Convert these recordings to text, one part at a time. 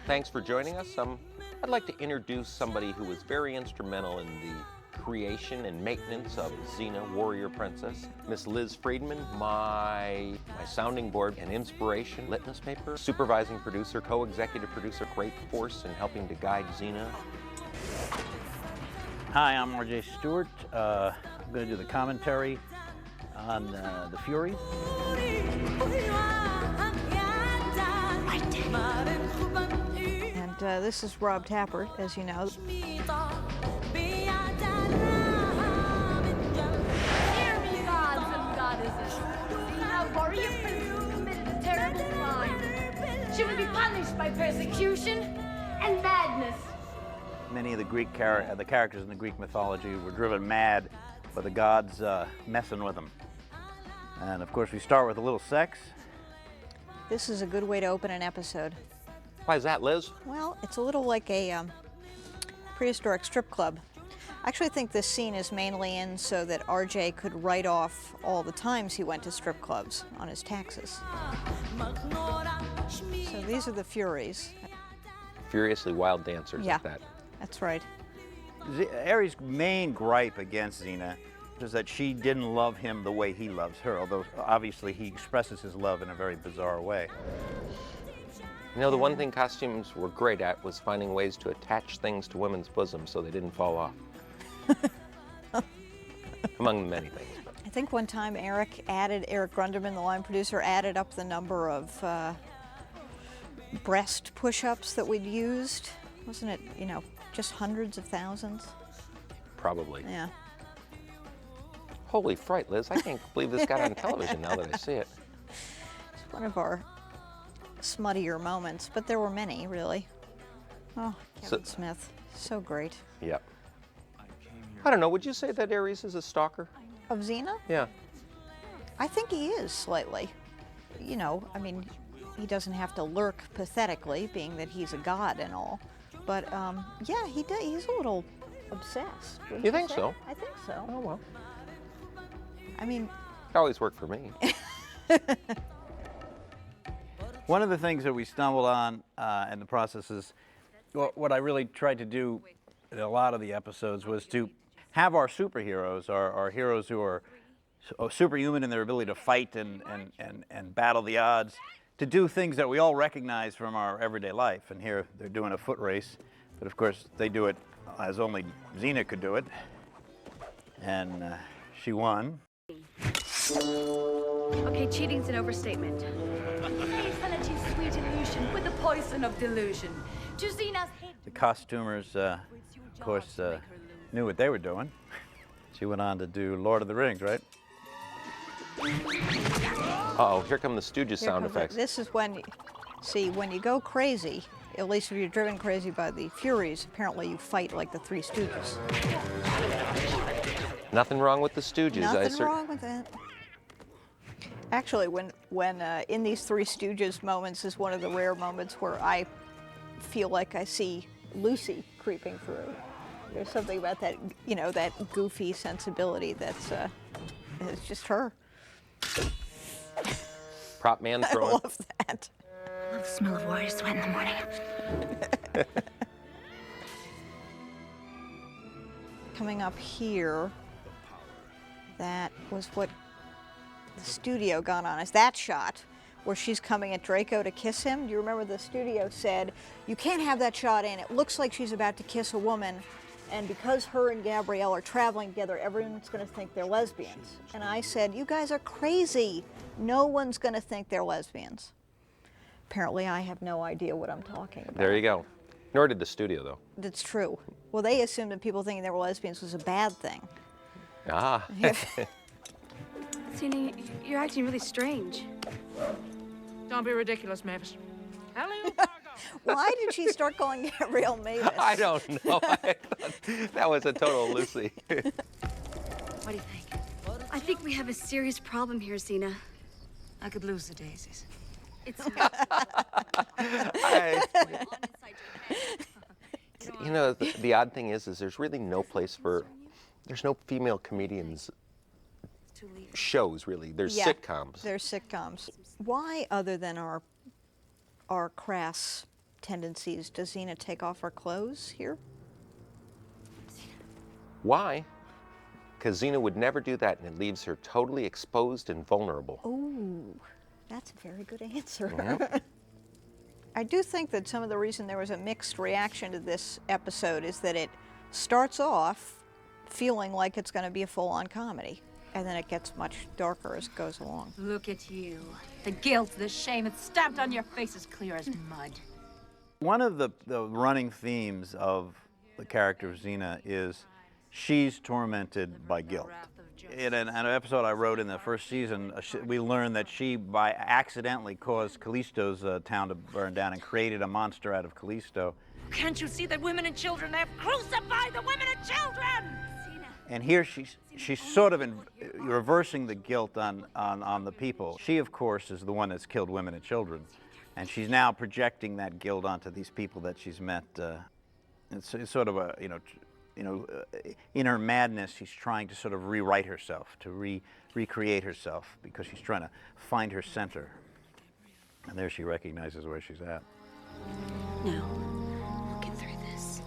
Thanks for joining us. I'd like to introduce somebody who was very instrumental in the creation and maintenance of Xena, Warrior Princess. Miss Liz Friedman, my sounding board and inspiration, litmus paper, supervising producer, co-executive producer, great force in helping to guide Xena. Hi, I'm R.J. Stewart. I'm going to do the commentary on the Furies. And this is Rob Tappert, as you know. Hear me, gods and goddesses. Xena, warrior princess, committed a terrible crime. She will be punished by persecution and madness. Many of the characters in the Greek mythology were driven mad by the gods messing with them. And of course, we start with a little sex. This is a good way to open an episode. Why is that, Liz? Well, it's a little like a prehistoric strip club. I actually think this scene is mainly in so that RJ could write off all the times he went to strip clubs on his taxes. So these are the Furies. Furiously wild dancers Yeah, like that. That's right. Ares' main gripe against Xena is that she didn't love him the way he loves her, although obviously he expresses his love in a very bizarre way. You know, the one thing costumes were great at was finding ways to attach things to women's bosoms so they didn't fall off. Among the many things. I think one time Eric Grunderman, the line producer, added up the number of breast push-ups that we'd used. Wasn't it, you know, just hundreds of thousands? Probably. Yeah. Holy fright, Liz, I can't believe this got on television now that I see it. It's one of our smuttier moments, but there were many, really. Oh, Kevin Smith, so great. Yep. I don't know, would you say that Ares is a stalker? Of Xena? Yeah. I think he is, slightly. You know, I mean, he doesn't have to lurk pathetically, being that he's a god and all. But, yeah, he's a little obsessed. You think so? I think so. Oh, well. I mean... It always worked for me. One of the things that we stumbled on in the process is, what I really tried to do in a lot of the episodes was to have our superheroes, our heroes who are superhuman in their ability to fight and battle the odds, to do things that we all recognize from our everyday life. And here they're doing a foot race, but of course they do it as only Xena could do it. And she won. Okay, cheating's an overstatement. Hey, sanity's sweet illusion with the poison of delusion. To Xena's hate. The costumers, of course, knew what they were doing. She went on to do Lord of the Rings, right? Uh-oh, here come the Stooges sound effects. This is when, see, when you go crazy, at least if you're driven crazy by the Furies, apparently you fight like the Three Stooges. Nothing wrong with the Stooges. Nothing wrong with that. Actually, when in these Three Stooges moments is one of the rare moments where I feel like I see Lucy creeping through. There's something about that, you know, that goofy sensibility that's it's just her. Prop man throwing. I love that. I love the smell of warrior sweat in the morning. Coming up here, that was what the studio got on us. That shot where she's coming at Draco to kiss him. Do you remember the studio said, you can't have that shot in. It looks like she's about to kiss a woman. And because her and Gabrielle are traveling together, everyone's going to think they're lesbians. And I said, you guys are crazy. No one's going to think they're lesbians. Apparently, I have no idea what I'm talking about. There you go. Nor did the studio, though. That's true. Well, they assumed that people thinking they were lesbians was a bad thing. Ah. Tina, you're acting really strange. Don't be ridiculous, Mavis. Hello, Why did she start calling Gabrielle Mavis? I don't know. I thought that was a total Lucy. What do you think? I think we have a serious problem here, Xena. I could lose the daisies. It's You know, the odd thing is there's really no place for, there's no female comedians shows, really. There's sitcoms. There's sitcoms. Why, other than our our crass tendencies. Does Xena take off her clothes here? Why? Because Xena would never do that, and it leaves her totally exposed and vulnerable. Oh, that's a very good answer. Yep. I do think that some of the reason there was a mixed reaction to this episode is that it starts off feeling like it's going to be a full-on comedy, and then it gets much darker as it goes along. Look at you. The guilt, the shame, it's stamped on your face as clear as mud. One of the running themes of the character of Xena is she's tormented by guilt. In an episode I wrote in the first season, we learned that she, by accidentally, caused Callisto's town to burn down and created a monster out of Callisto. Can't you see that women and children, they have crucified the women and children? And here she's sort of reversing the guilt on the people. She, of course, is the one that's killed women and children. And she's now projecting that guilt onto these people that she's met. It's sort of a, in her madness, she's trying to sort of rewrite herself, to recreate herself, because she's trying to find her center. And there she recognizes where she's at. No, we'll get through this.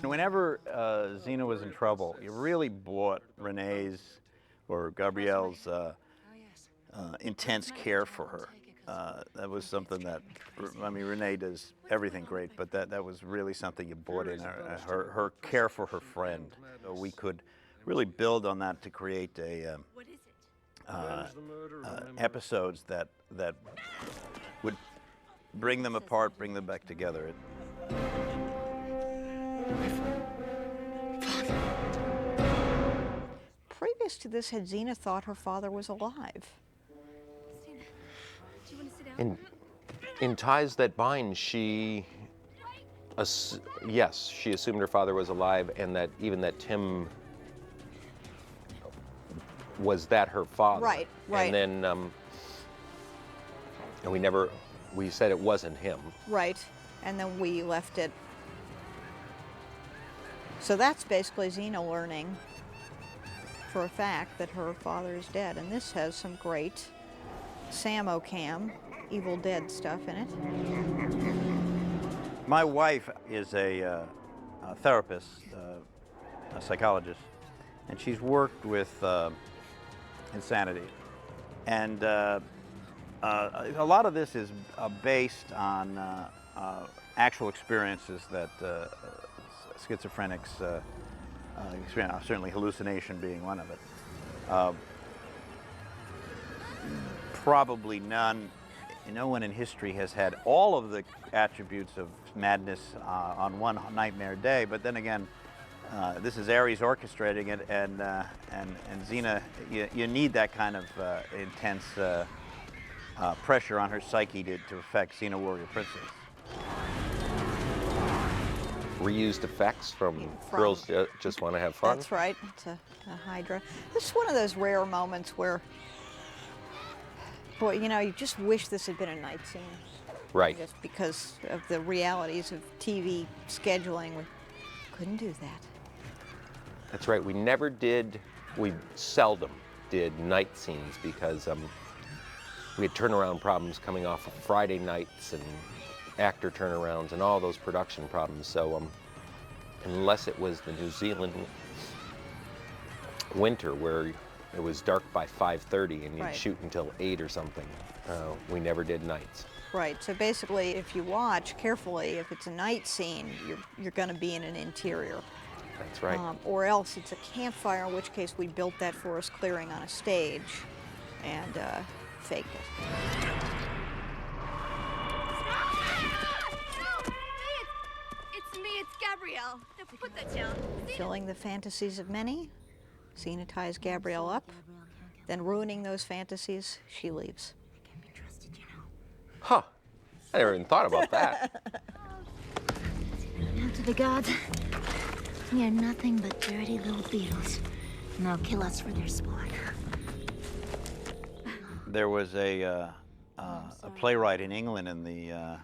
Whenever Xena was in trouble, you really bought Renee's or Gabrielle's intense care for her. That was something that, I mean, Renee does everything great, but that was really something you bought in her care for her friend. So we could really build on that to create episodes that would bring them apart, bring them back together. Previous to this, had Xena thought her father was alive? In Ties That Bind, yes, she assumed her father was alive, and that even that Tim was that her father. Right, right. And then, and we said it wasn't him. Right, and then we left it. So that's basically Xena learning for a fact that her father is dead, and this has some great Sam-O-Cam, Evil Dead stuff in it. My wife is a therapist, a psychologist, and she's worked with insanity. And a lot of this is based on actual experiences that schizophrenics experience, certainly hallucination being one of it. Probably no one in history has had all of the attributes of madness on one nightmare day, but then again, this is Ares orchestrating it, and Xena, you need that kind of intense pressure on her psyche to affect Xena Warrior Princess. Reused effects from Girls Just Want to Have Fun. That's right, it's a Hydra. This is one of those rare moments where, boy, you just wish this had been a night scene. Right. Just because of the realities of TV scheduling, we couldn't do that. That's right. We seldom did night scenes because we had turnaround problems coming off of Friday nights and actor turnarounds and all those production problems. So unless it was the New Zealand winter where it was dark by 5:30 and you'd shoot until 8 or something, we never did nights. Right. So basically, if you watch carefully, if it's a night scene, you're going to be in an interior. That's right. Or else it's a campfire, in which case we built that forest clearing on a stage and faked it. It's me, it's Gabrielle. Now put that down. Filling the fantasies of many, Xena ties Gabrielle up, then ruining those fantasies, she leaves. Huh. I never even thought about that. Now to the gods, we are nothing but dirty little beetles. And they'll kill us for their sport. There was a playwright in England in the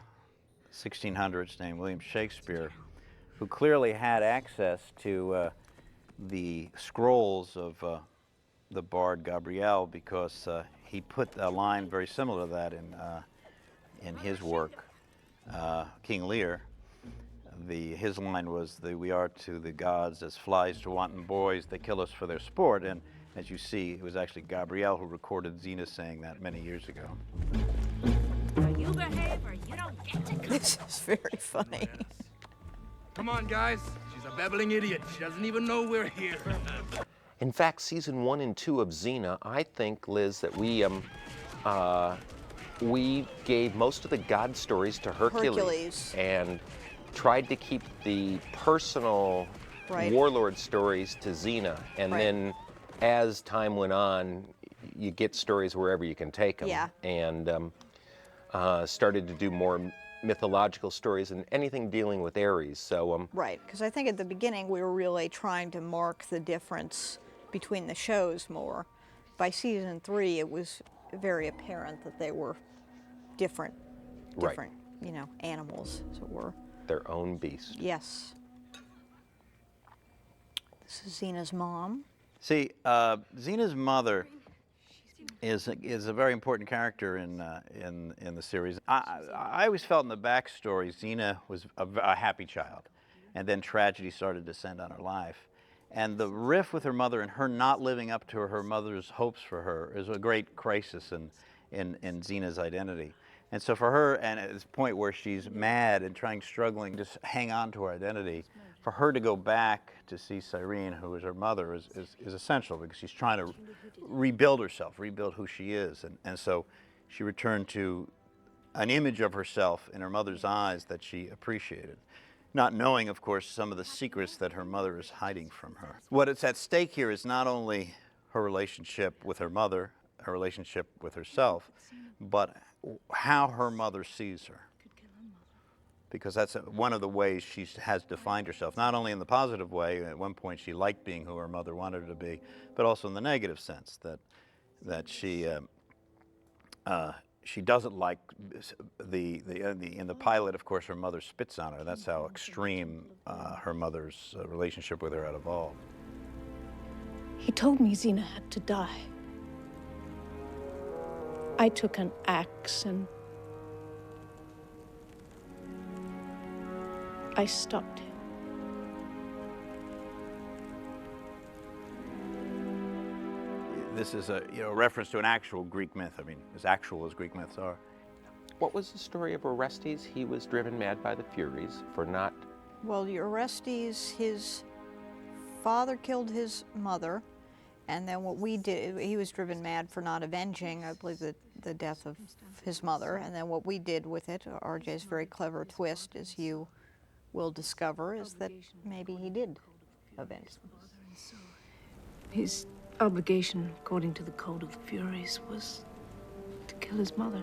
1600s named William Shakespeare, who clearly had access to the scrolls of the bard Gabrielle, because he put a line very similar to that in his work, King Lear, his line was, "We are to the gods as flies to wanton boys. They kill us for their sport." And as you see, it was actually Gabrielle who recorded Xena saying that many years ago. You behave or you don't get to come. This is very funny. Come on, guys. She's a babbling idiot. She doesn't even know we're here. In fact, season 1 and 2 of Xena, I think, Liz, that we gave most of the god stories to Hercules. And tried to keep the personal warlord stories to Xena. And then as time went on, you get stories wherever you can take them. Yeah. And started to do more mythological stories and anything dealing with Ares. So Right, because I think at the beginning we were really trying to mark the difference between the shows more. By season 3, it was very apparent that they were different, you know, animals, as it were. their own beast. Yes. This is Xena's mom. See, Xena's mother is a very important character in the series. I always felt in the backstory Xena was a happy child, and then tragedy started to descend on her life. And the rift with her mother and her not living up to her mother's hopes for her is a great crisis in Xena's identity. And so for her, and at this point where she's mad and struggling to hang on to her identity, for her to go back to see Cyrene, who is her mother, is essential, because she's trying to rebuild herself, rebuild who she is. And so she returned to an image of herself in her mother's eyes that she appreciated, not knowing, of course, some of the secrets that her mother is hiding from her. What is at stake here is not only her relationship with her mother, her relationship with herself, but how her mother sees her. Because that's one of the ways she has defined herself, not only in the positive way, at one point she liked being who her mother wanted her to be, but also in the negative sense, that she doesn't like in the pilot, of course, her mother spits on her. That's how extreme her mother's relationship with her had evolved. He told me Xena had to die. I took an axe and I stopped him. This is a reference to an actual Greek myth. I mean, as actual as Greek myths are. What was the story of Orestes? He was driven mad by the Furies for not... Well, Orestes, his father killed his mother, and then what we did, he was driven mad for not avenging, I believe, the death of his mother. And then what we did with it, RJ's very clever twist, as you will discover, is that maybe he did avenge them. His obligation, according to the code of the Furies, was to kill his mother.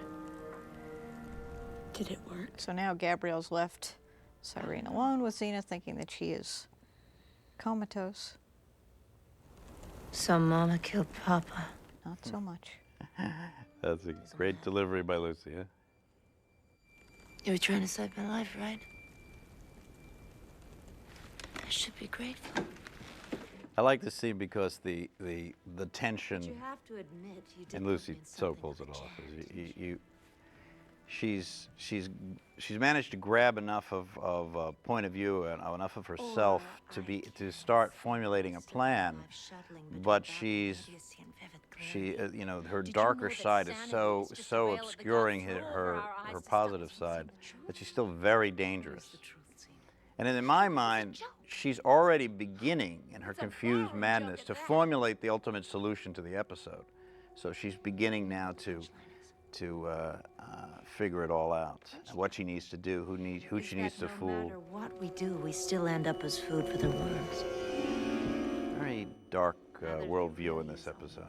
Did it work? So now Gabrielle's left Cyrene alone with Xena, thinking that she is comatose. So Mama killed Papa. Not so much. That's a great delivery by Lucy, huh? You were trying to save my life, right? I should be grateful. I like this scene because the tension, You have to admit you did and Lucy something so pulls it off. She's managed to grab enough of a point of view and enough of herself to start formulating a plan, but her darker side is so obscuring her positive side that she's still very dangerous. And in my mind, she's already beginning in her confused madness to formulate the ultimate solution to the episode. So she's beginning now to figure it all out. What she needs to do, who she needs to fool. No matter what we do, we still end up as food for the worms. Very dark worldview in this episode.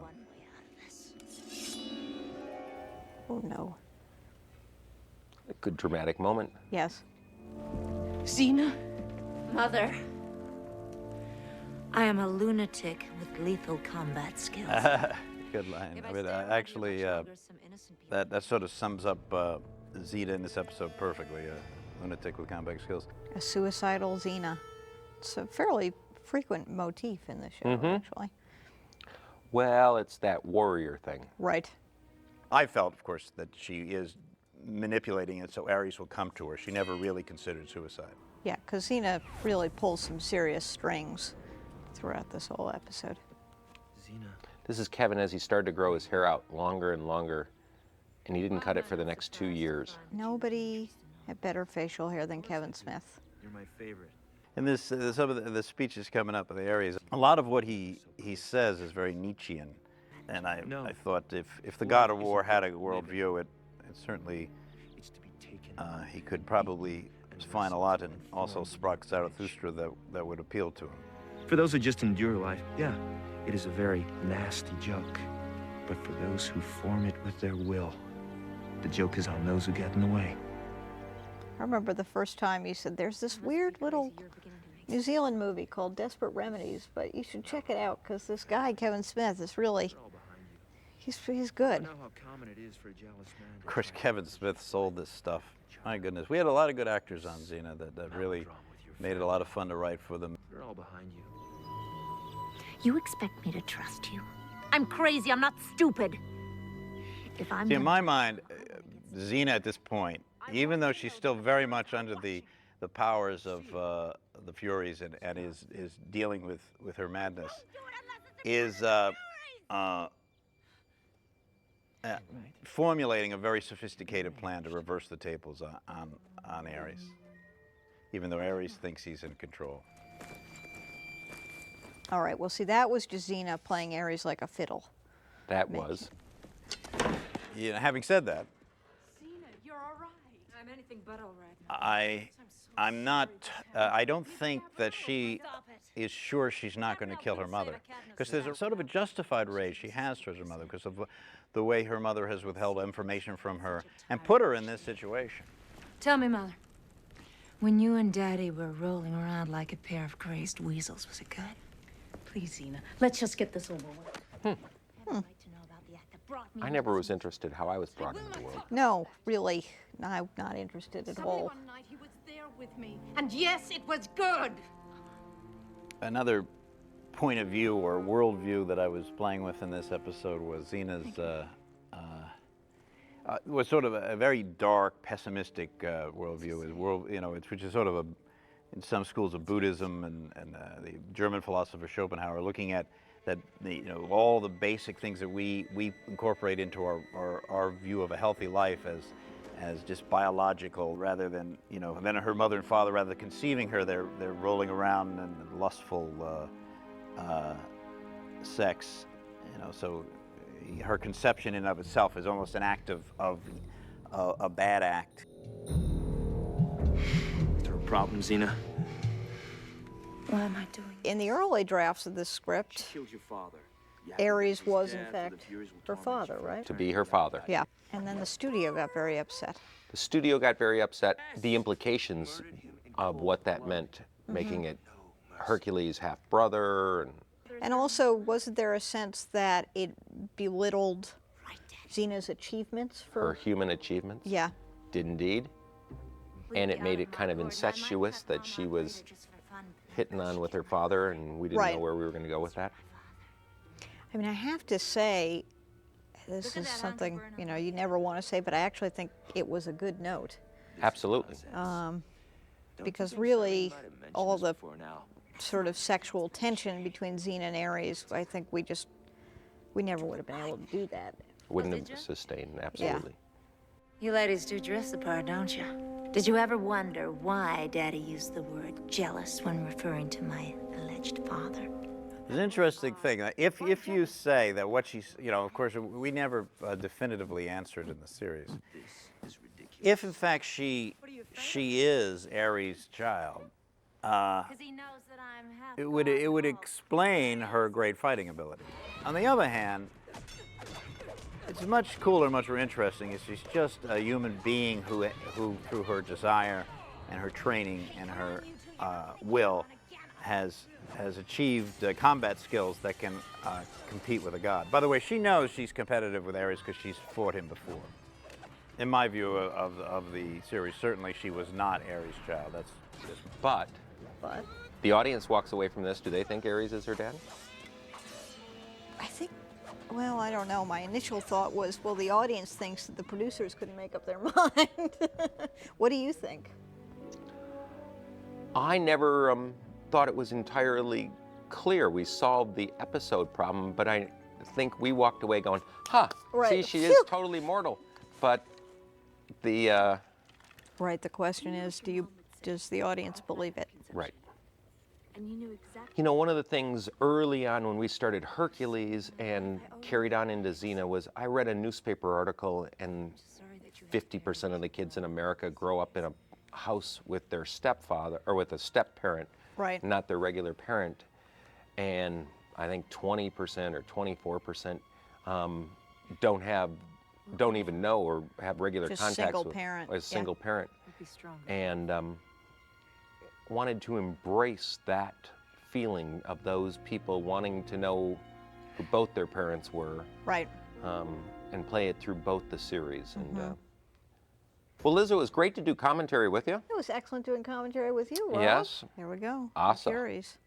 Oh no. A good dramatic moment. Yes. Xena? Mother, I am a lunatic with lethal combat skills. Good line. I mean, actually, that sort of sums up Xena in this episode perfectly. A lunatic with combat skills. A suicidal Xena. It's a fairly frequent motif in the show, actually. Well, it's that warrior thing. Right. I felt, of course, that she is manipulating it so Ares will come to her. She never really considered suicide. Yeah, because Xena really pulls some serious strings throughout this whole episode. This is Kevin as he started to grow his hair out longer and longer, and he didn't cut it for the next 2 years. Nobody had better facial hair than Kevin Smith. You're my favorite. And some of the speeches coming up with the Ares, a lot of what he says is very Nietzschean. And I thought if the God of War had a worldview, it certainly, he could probably find a lot, and also sprach Zarathustra that would appeal to him. For those who just endure life, yeah, it is a very nasty joke. But for those who form it with their will, the joke is on those who get in the way. I remember the first time he said, there's this weird little New Zealand movie called Desperate Remedies, but you should check it out because this guy, Kevin Smith, is really, he's good. Of course, Kevin Smith sold this stuff. My goodness. We had a lot of good actors on Xena that really made it a lot of fun to write for them. They're all behind you. You expect me to trust you? I'm crazy. I'm not stupid. If I'm See, in my mind, Xena at this point, even though she's still very much under the powers of the Furies and is dealing with her madness, is formulating a very sophisticated plan to reverse the tables on Ares, even though Ares thinks he's in control. All right, well, see, that was just Xena playing Ares like a fiddle. That was. Yeah, having said that, Xena, you're all right. I'm anything but all right. I'm not, I don't think that she is sure she's not going to kill her mother. Because there's a sort of a justified rage she has towards her mother because of the way her mother has withheld information from her and put her in this situation. Tell me, Mother, when you and Daddy were rolling around like a pair of crazed weasels, was it good? Please, Xena, let's just get this over with. I never was interested how I was brought into the world. No, really, I'm not interested at all. One night he was there with me, and yes, it was good. Another point of view or worldview that I was playing with in this episode was Xena's, was sort of a very dark, pessimistic worldview, which is sort of in some schools of Buddhism and the German philosopher Schopenhauer looking at that all the basic things that we incorporate into our view of a healthy life as just biological rather than and then her mother and father, rather than conceiving her, they're rolling around in lustful sex, so her conception in of itself is almost an act of a bad act. Is there a problem, Xena? What am I doing? In the early drafts of this script, Killed your father. Ares was, in fact, her father, right? To be her father. Yeah. And then the studio got very upset. The studio got very upset. The implications of what that meant, making it Hercules' half-brother. And also, wasn't there a sense that it belittled Xena's achievements for her human achievements? Yeah. Did indeed. And it made it kind of incestuous that she was hitting on with her father, and we didn't know where we were going to go with that. I mean, I have to say, this is something, you never want to say, but I actually think it was a good note. Absolutely. Because really, all the sort of sexual tension between Xena and Ares, I think we never would have been able to do that. Wouldn't have sustained, absolutely. You ladies do dress the part, don't you? Did you ever wonder why Daddy used the word jealous when referring to my alleged father? There's an interesting thing. If you say that what she's, of course, we never definitively answered in the series. If in fact she is Ares' child, it would explain her great fighting ability. On the other hand, it's much cooler, much more interesting. Is she's just a human being who through her desire and her training and her will, has achieved combat skills that can compete with a god. By the way, she knows she's competitive with Ares because she's fought him before. In my view of the series, certainly she was not Ares' child. That's just... But the audience walks away from this. Do they think Ares is her dad? I think Well, I don't know. My initial thought was, well, the audience thinks that the producers couldn't make up their mind. What do you think? I never thought it was entirely clear we solved the episode problem, but I think we walked away going, huh, Right. see, she is Phew. totally mortal. But the, Right, the question is, does the audience believe it? right. And you knew exactly. You know, one of the things early on when we started Hercules and carried on into Xena was I read a newspaper article, and 50% of the kids in America grow up in a house with their stepfather or with a step parent, Right. not their regular parent. And I think 20% or 24% don't even know or have regular Just contacts single with parent, a yeah. single parent. Be strong. And wanted to embrace that feeling of those people wanting to know who both their parents were, Right. and play it through both the series. And well, Liz, it was great to do commentary with you. It was excellent doing commentary with you, Rob. Yes. Here we go. Awesome. Furies.